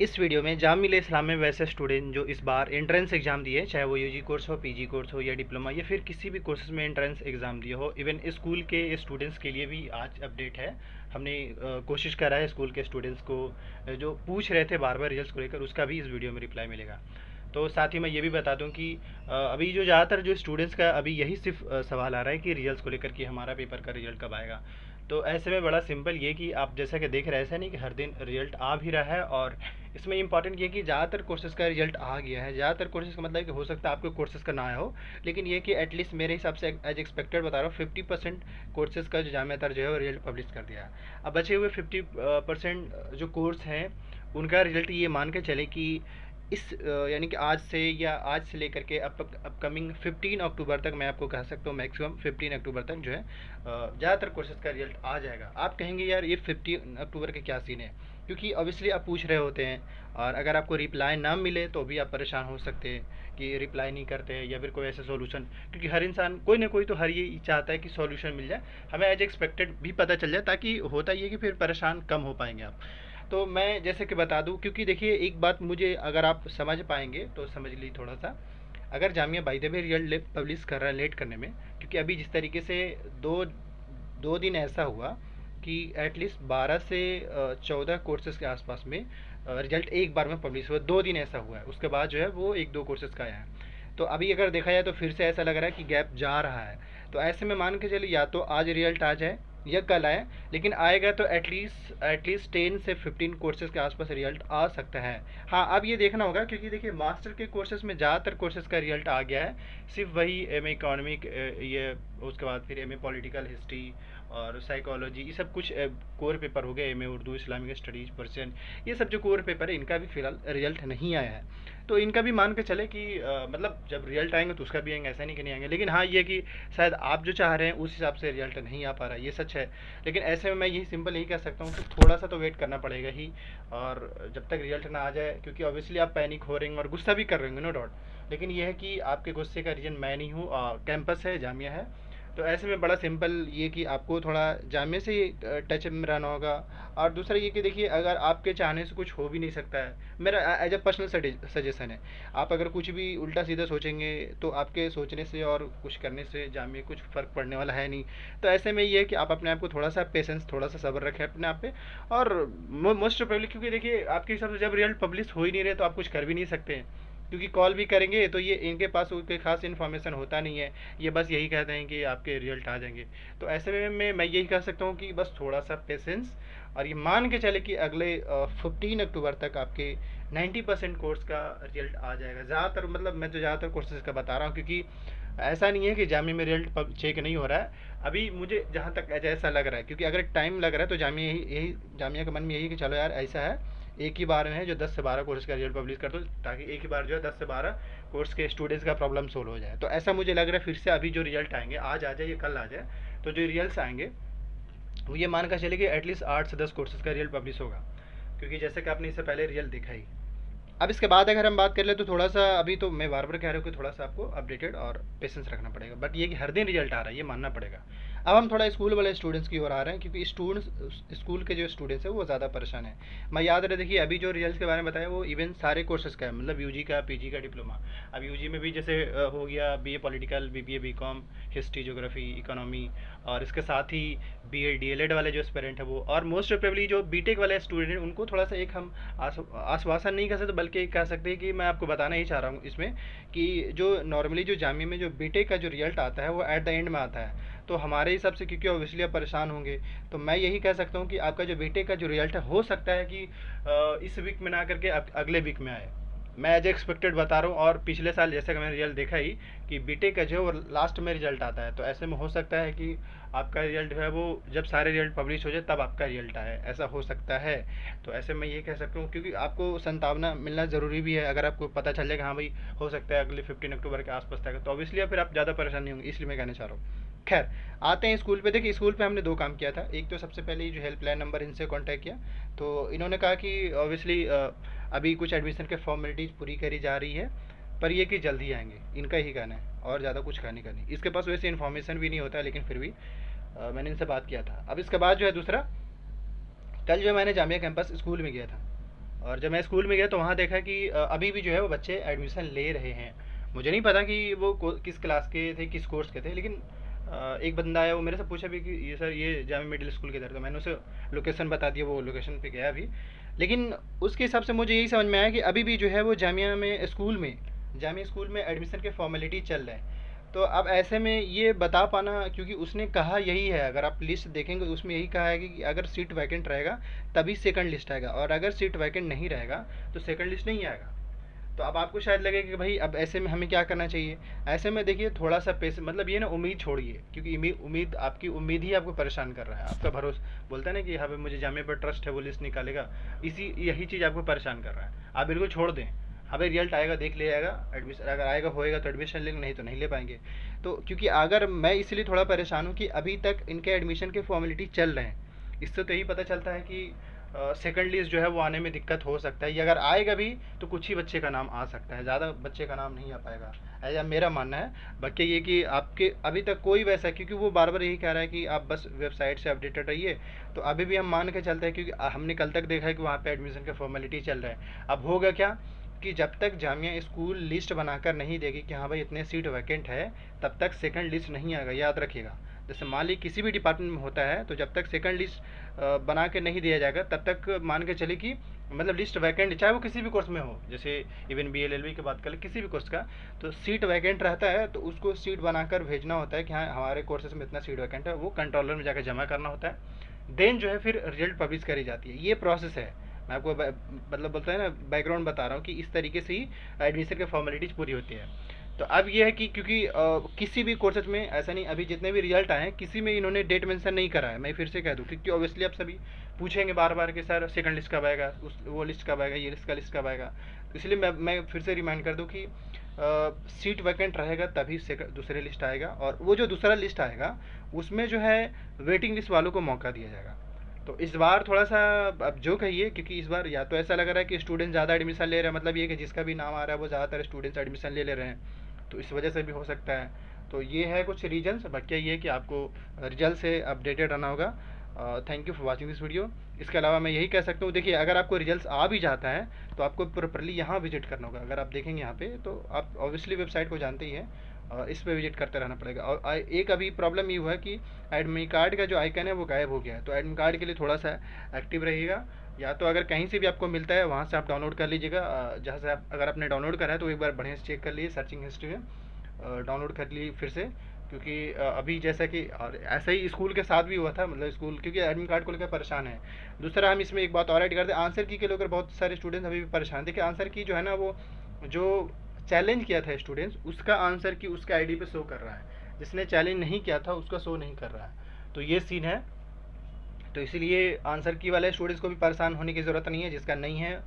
इस वीडियो में जामिल इस्लाम में वैसे स्टूडेंट जो इस बार एंट्रेंस एग्ज़ाम दिए, चाहे वो यूजी कोर्स हो, पीजी कोर्स हो या डिप्लोमा या फिर किसी भी कोर्सेज में एंट्रेंस एग्ज़ाम दिए हो, इवन स्कूल के स्टूडेंट्स के लिए भी आज अपडेट है। हमने कोशिश करा है स्कूल के स्टूडेंट्स को जो पूछ रहे थे बार बार रिजल्ट्स को लेकर, उसका भी इस वीडियो में रिप्लाई मिलेगा। तो साथ ही मैं ये भी बता दूं कि अभी जो ज़्यादातर जो स्टूडेंट्स का अभी यही सिर्फ सवाल आ रहा है कि रिजल्ट्स को लेकर कि हमारा पेपर का रिजल्ट कब आएगा। तो ऐसे में बड़ा सिंपल ये कि आप जैसा कि देख रहे हैं, ऐसा नहीं कि हर दिन रिजल्ट आ भी रहा है। और इसमें इंपॉर्टेंट ये कि ज़्यादातर कोर्सेज़ का रिजल्ट आ गया है। ज़्यादातर कोर्सेज़ का मतलब कि हो सकता है आपके कोर्सेज़ का ना आया हो, लेकिन ये कि एटलीस्ट मेरे हिसाब से एज एक्सपेक्टेड बता रहा हूँ 50% कोर्सेज़ का जो जामिया जो है वो रिजल्ट पब्लिश कर दिया है। अब बचे हुए 50% जो कोर्स हैं उनका रिजल्ट ये मान के चले कि इस यानी कि आज से या आज से लेकर के अपकमिंग 15 अक्टूबर तक, मैं आपको कह सकता हूँ मैक्सिमम 15 अक्टूबर तक जो है ज़्यादातर कोर्सेज़ का रिजल्ट आ जाएगा। आप कहेंगे यार ये 15 अक्टूबर के क्या सीन है, क्योंकि ऑब्वियसली आप पूछ रहे होते हैं और अगर आपको रिप्लाई ना मिले तो भी आप परेशान हो सकते हैं कि रिप्लाई नहीं करते हैं या फिर कोई ऐसा सॉल्यूशन, क्योंकि हर इंसान कोई ना कोई तो हर ये चाहता है कि सॉल्यूशन मिल जाए, हमें एज एक्सपेक्टेड भी पता चल जाए, ताकि होता ये कि फिर परेशान कम हो पाएंगे आप। तो मैं जैसे कि बता दूं, क्योंकि देखिए एक बात मुझे अगर आप समझ पाएंगे तो समझ ली थोड़ा सा। अगर Jamia by the way result publish कर रहा है लेट करने में, क्योंकि अभी जिस तरीके से दो दो दिन ऐसा हुआ कि एटलीस्ट 12 से 14 कोर्सेज़ के आसपास में रिजल्ट एक बार में पब्लिश हुआ, 2 दिन ऐसा हुआ है, उसके बाद जो है वो एक दो कोर्सेज़ का आया है। तो अभी अगर देखा जाए तो फिर से ऐसा लग रहा है कि गैप जा रहा है। तो ऐसे में मान के चलिए या तो आज रिजल्ट आ जाए या कल आए, लेकिन आएगा तो एटलीस्ट 10 से 15 कोर्सेज़ के आसपास रिजल्ट आ सकता है। हाँ, अब ये देखना होगा, क्योंकि देखिए मास्टर के कोर्सेज़ में ज़्यादातर कोर्सेज़ का रिजल्ट आ गया है। सिर्फ वही एम ए इकोनॉमिक, ये उसके बाद फिर एम ए पॉलिटिकल हिस्ट्री और साइकोलॉजी, ये सब कुछ कोर पेपर हो गए, M A Urdu Islamic studies Persian, ये सब जो कोर पेपर है इनका भी फ़िलहाल रिजल्ट नहीं आया है। तो इनका भी मान के चले कि मतलब जब रिजल्ट आएंगे तो उसका भी आएंगे, ऐसा नहीं कि नहीं आएंगे। लेकिन हाँ, ये कि शायद आप जो चाह रहे हैं उस हिसाब से रिजल्ट नहीं आ पा रहा है, ये सच है। लेकिन ऐसे में मैं यही सिंपल यही कह सकता हूँ कि थोड़ा सा तो वेट करना पड़ेगा ही, और जब तक रिजल्ट ना आ जाए, क्योंकि ऑब्वियसली आप पैनिक हो रहे हैं और गुस्सा भी कर रहे होंगे, नो डाउट। लेकिन यह है कि आपके गुस्से का रीज़न मैं नहीं हूँ, कैंपस है, जामिया है। तो ऐसे में बड़ा सिंपल ये कि आपको थोड़ा जामिया से टच में रहना होगा। और दूसरा ये कि देखिए अगर आपके चाहने से कुछ हो भी नहीं सकता है, मेरा एज अ पर्सनल सजेशन है, आप अगर कुछ भी उल्टा सीधा सोचेंगे तो आपके सोचने से और कुछ करने से जामिया कुछ फ़र्क पड़ने वाला है नहीं। तो ऐसे में ये है कि आप अपने आप को थोड़ा सा पेशेंस, थोड़ा सा सब्र रखें अपने आप पे। और मोस्ट प्रोबेबली, क्योंकि देखिए आपके हिसाब से जब रिजल्ट पब्लिश हो ही नहीं रहे तो आप कुछ कर भी नहीं सकते हैं, क्योंकि कॉल भी करेंगे तो ये इनके पास कोई खास इन्फॉर्मेशन होता नहीं है, ये बस यही कहते हैं कि आपके रिजल्ट आ जाएंगे। तो ऐसे में मैं यही कह सकता हूँ कि बस थोड़ा सा पेशेंस, और ये मान के चले कि अगले 15 अक्टूबर तक आपके 90% कोर्स का रिजल्ट आ जाएगा। ज़्यादातर मतलब मैं तो ज़्यादातर कोर्सेज़ का बता रहा हूँ, क्योंकि ऐसा नहीं है कि जामिया में रिजल्ट चेक नहीं हो रहा है। अभी मुझे जहाँ तक ऐसा लग रहा है, क्योंकि अगर टाइम लग रहा है तो यही जामिया के मन में यही कि चलो यार ऐसा है, एक ही बार में है जो 10 से 12 कोर्स का रिजल्ट पब्लिश कर दो, ताकि एक ही बार जो है 10 से 12 कोर्स के स्टूडेंट्स का प्रॉब्लम सोल्व हो जाए। तो ऐसा मुझे लग रहा है। फिर से अभी जो रिजल्ट आएंगे, आज आ जाए या कल आ जाए, तो जो रिजल्ट आएंगे वो ये मान कर चले कि एटलीस्ट 8 से 10 कोर्सेज का रिजल्ट पब्लिश होगा, क्योंकि जैसे कि आपने इससे पहले रिजल्ट देखा ही। अब इसके बाद अगर हम बात कर ले तो थोड़ा सा, अभी तो मैं बार बार कह रहा हूँ कि थोड़ा सा आपको अपडेटेड और पेशेंस रखना पड़ेगा, बट ये कि हर दिन रिजल्ट आ रहा है ये मानना पड़ेगा। अब हम थोड़ा स्कूल वाले स्टूडेंट्स की ओर आ रहे हैं, क्योंकि स्टूडेंट्स, स्कूल के जो स्टूडेंट्स हैं वो ज़्यादा परेशान हैं। मैं याद रहे, देखिए अभी जो रिजल्ट के बारे में बताया वो इवन सारे कोर्सेज का है, मतलब यूजी का, पीजी का, डिप्लोमा। अब यूजी में भी जैसे हो गया BA political, BBA, BCom, history, geography, economy, और इसके साथ ही बीएड डीएलएड वाले जो एस्पिरेंट है वो, और मोस्ट प्रोबेबली जो बीटेक वाले स्टूडेंट हैं उनको थोड़ा सा एक हम आश्वासन नहीं कह सकते, बल्कि कह सकते हैं कि मैं आपको बताना ही चाह रहा हूँ इसमें कि जो नॉर्मली जो जामिया में जो बीटेक का जो रिजल्ट आता है वो एट द एंड में आता है। तो हमारे हिसाब से, क्योंकि ऑब्वियसली आप परेशान होंगे, तो मैं यही कह सकता हूँ कि आपका जो बीटेक का जो रिजल्ट है हो सकता है कि इस वीक में ना करके अगले वीक में आए। मैं एज एक्सपेक्टेड बता रहा हूँ, और पिछले साल जैसे कि मैंने रिजल्ट देखा ही कि बीटेक का जो है वो लास्ट में रिजल्ट आता है। तो ऐसे में हो सकता है कि आपका रिजल्ट जो है वो जब सारे रिजल्ट पब्लिश हो जाए तब आपका रिजल्ट आए, ऐसा हो सकता है। तो ऐसे में ये कह सकता हूँ, क्योंकि आपको संभावना मिलना ज़रूरी भी है। अगर आपको पता चल जाएगा हाँ भाई हो सकता है अगले 15 अक्टूबर के आसपास तक, तो ऑब्वियसली फिर आप ज़्यादा परेशान नहीं होंगे, इसलिए मैं कहना चाह रहा हूँ। खैर, आते हैं स्कूल पे। देखिए स्कूल पे हमने दो काम किया था। एक तो सबसे पहले जो हेल्पलाइन नंबर, इनसे कांटेक्ट किया, तो इन्होंने कहा कि ऑब्वियसली अभी कुछ एडमिशन के फॉर्मेलिटीज़ पूरी करी जा रही है, पर ये कि जल्दी आएंगे, इनका ही कहना है, और ज़्यादा कुछ कहने का नहीं। इसके पास वैसे इन्फॉर्मेशन भी नहीं होता है, लेकिन फिर भी मैंने इनसे बात किया था। अब इसके बाद जो है दूसरा, कल जो है मैंने जामिया कैंपस स्कूल में गया था। और जब मैं स्कूल में गया तो वहाँ देखा कि अभी भी जो है वो बच्चे एडमिशन ले रहे हैं। मुझे नहीं पता कि वो किस क्लास के थे, किस कोर्स के थे, लेकिन एक बंदा आया, वो मेरे से पूछा भी कि ये सर ये जामिया मिडिल स्कूल के इधर, तो मैंने उसे लोकेशन बता दिया, वो लोकेशन पे गया अभी। लेकिन उसके हिसाब से मुझे यही समझ में आया कि अभी भी जो है वो जामिया स्कूल में एडमिशन के फॉर्मेलिटी चल रहे हैं। तो अब ऐसे में ये बता पाना, क्योंकि उसने कहा यही है, अगर आप लिस्ट देखेंगे तो उसमें यही कहा है कि अगर सीट वैकेंट रहेगा तभी सेकंड लिस्ट आएगा, और अगर सीट वैकेंट नहीं रहेगा तो सेकंड लिस्ट नहीं आएगा। तो अब आपको शायद लगेगा कि भाई अब ऐसे में हमें क्या करना चाहिए। ऐसे में देखिए थोड़ा सा पैसे, मतलब ये ना, उम्मीद छोड़िए, क्योंकि उम्मीद आपकी उम्मीद ही आपको परेशान कर रहा है। आपका भरोसा बोलता है ना कि हाँ भाई मुझे जामिया पर ट्रस्ट है, वो लिस्ट निकालेगा, यही चीज़ आपको परेशान कर रहा है। आप बिल्कुल छोड़ दें, हाँ भाई रिजल्ट आएगा, देख ले आएगा, एडमिशन अगर आएगा होएगा तो एडमिशन लेंगे, नहीं तो नहीं ले पाएंगे। तो क्योंकि अगर मैं इसलिए थोड़ा परेशान हूँ कि अभी तक इनके एडमिशन के फॉर्मेलिटी चल रहे हैं, इससे तो यही पता चलता है कि सेकंड लिस्ट जो है वो आने में दिक्कत हो सकता है, या अगर आएगा भी तो कुछ ही बच्चे का नाम आ सकता है, ज़्यादा बच्चे का नाम नहीं आ पाएगा, ऐसा मेरा मानना है। बाकी ये कि आपके अभी तक कोई वैसा, क्योंकि वो बार बार यही कह रहा है कि आप बस वेबसाइट से अपडेटेड रहिए, तो अभी भी हम मान के चलते हैं, क्योंकि हमने कल तक देखा है कि वहाँ पे एडमिशन के फॉर्मेलिटी चल रहे हैं। अब होगा क्या कि जब तक जामिया स्कूल लिस्ट बनाकर नहीं देगी कि हाँ भाई इतने सीट वैकेंट है, तब तक सेकंड लिस्ट नहीं आएगा, याद रखिएगा। जैसे मान ली किसी भी डिपार्टमेंट में होता है, तो जब तक सेकंड लिस्ट बना के नहीं दिया जाएगा तब तक मान के चले कि मतलब लिस्ट वैकेंट, चाहे वो किसी भी कोर्स में हो, जैसे इवन BLLB की बात करें, किसी भी कोर्स का, तो सीट वैकेंट रहता है तो उसको सीट बनाकर भेजना होता है कि हाँ हमारे कोर्सेज में इतना सीट वैकेंट है, वो कंट्रोलर में जाकर जमा करना होता है, देन जो है फिर रिजल्ट पब्लिश करी जाती है। ये प्रोसेस है, मैं आपको मतलब बोलता है ना, बैकग्राउंड बता रहा हूँ कि इस तरीके से ही एडमिशन की फॉर्मेलिटीज़ पूरी होती है। तो अब ये है कि क्योंकि किसी भी कोर्सेज में ऐसा नहीं, अभी जितने भी रिजल्ट आए हैं किसी में इन्होंने डेट मेंशन नहीं करा है। मैं फिर से कह दूँ, क्योंकि ऑब्वियसली आप सभी पूछेंगे बार बार कि सर सेकंड लिस्ट कब आएगा, वो लिस्ट कब आएगा, ये लिस्ट कब आएगा। तो इसलिए मैं फिर से रिमाइंड कर दूँ कि सीट वैकेंट रहेगा तभी दूसरे लिस्ट आएगा, और वो जो दूसरा लिस्ट आएगा उसमें जो है वेटिंग लिस्ट वालों को मौका दिया जाएगा। तो इस बार थोड़ा सा, अब जो कहिए, क्योंकि इस बार या तो ऐसा लग रहा है कि स्टूडेंट ज़्यादा एडमिशन ले रहे हैं, मतलब ये कि जिसका भी नाम आ रहा है वो ज़्यादातर स्टूडेंट्स एडमिशन ले रहे हैं, तो इस वजह से भी हो सकता है। तो ये है कुछ रीजन्स। बाकी ये है कि आपको रिजल्ट से अपडेटेड रहना होगा। Thank you for watching this video. इसके अलावा मैं यही कह सकता हूँ, देखिए अगर आपको रिजल्ट्स आ भी जाता है तो आपको प्रॉपरली यहाँ विजिट करना होगा। अगर आप देखेंगे यहाँ पे तो आप ऑब्वियसली वेबसाइट को जानते ही हैं, इस पे विजिट करते रहना पड़ेगा। और एक अभी प्रॉब्लम ये हुआ है कि एडमिट कार्ड का जो आइकन है वो गायब हो गया है, तो एडमिट कार्ड के लिए थोड़ा सा एक्टिव रहिएगा। या तो अगर कहीं से भी आपको मिलता है वहाँ से आप डाउनलोड कर लीजिएगा, जहाँ से आप अगर आपने डाउनलोड करा है तो एक बार बढ़िया से चेक कर लीजिए सर्चिंग हिस्ट्री में, डाउनलोड कर ली फिर से। क्योंकि अभी जैसा कि और ऐसा ही स्कूल के साथ भी हुआ था, मतलब स्कूल क्योंकि एडमिट कार्ड को लेकर परेशान है। दूसरा हम इसमें एक बात और ऐड कर दें, आंसर की के लेकर बहुत सारे स्टूडेंट्स अभी भी परेशान। देखिए आंसर की जो है ना, वो जो चैलेंज किया था स्टूडेंट्स, उसका आंसर की उसके आईडी पे शो कर रहा है, जिसने चैलेंज नहीं किया था उसका शो नहीं कर रहा है। तो ये सीन है। तो इसीलिए आंसर की वाले स्टूडेंट्स को भी परेशान होने की ज़रूरत नहीं है, जिसका नहीं है,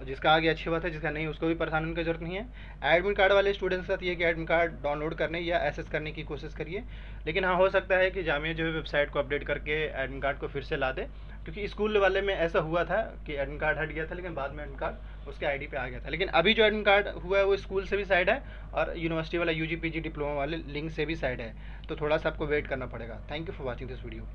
जिसका आगे अच्छी बात है, जिसका नहीं उसको भी परेशान होने की ज़रूरत नहीं है। एडमिट कार्ड वाले स्टूडेंट्स के साथ ये कि एडमिट कार्ड डाउनलोड करने या एक्सेस करने की कोशिश करिए। लेकिन हाँ, हो सकता है कि जामिया जो है वेबसाइट को अपडेट करके एडमिट कार्ड को फिर से ला दे, क्योंकि स्कूल वाले में ऐसा हुआ था कि एडमिट कार्ड हट गया था, लेकिन बाद में एडमिट कार्ड उसके आईडी पे आ गया था। लेकिन अभी जो एडमिट कार्ड हुआ है वो स्कूल से भी साइड है और यूनिवर्सिटी वाला UG PG डिप्लोमा वाले लिंक से भी साइड है, तो थोड़ा सा आपको वेट करना पड़ेगा। Thank you for watching this video.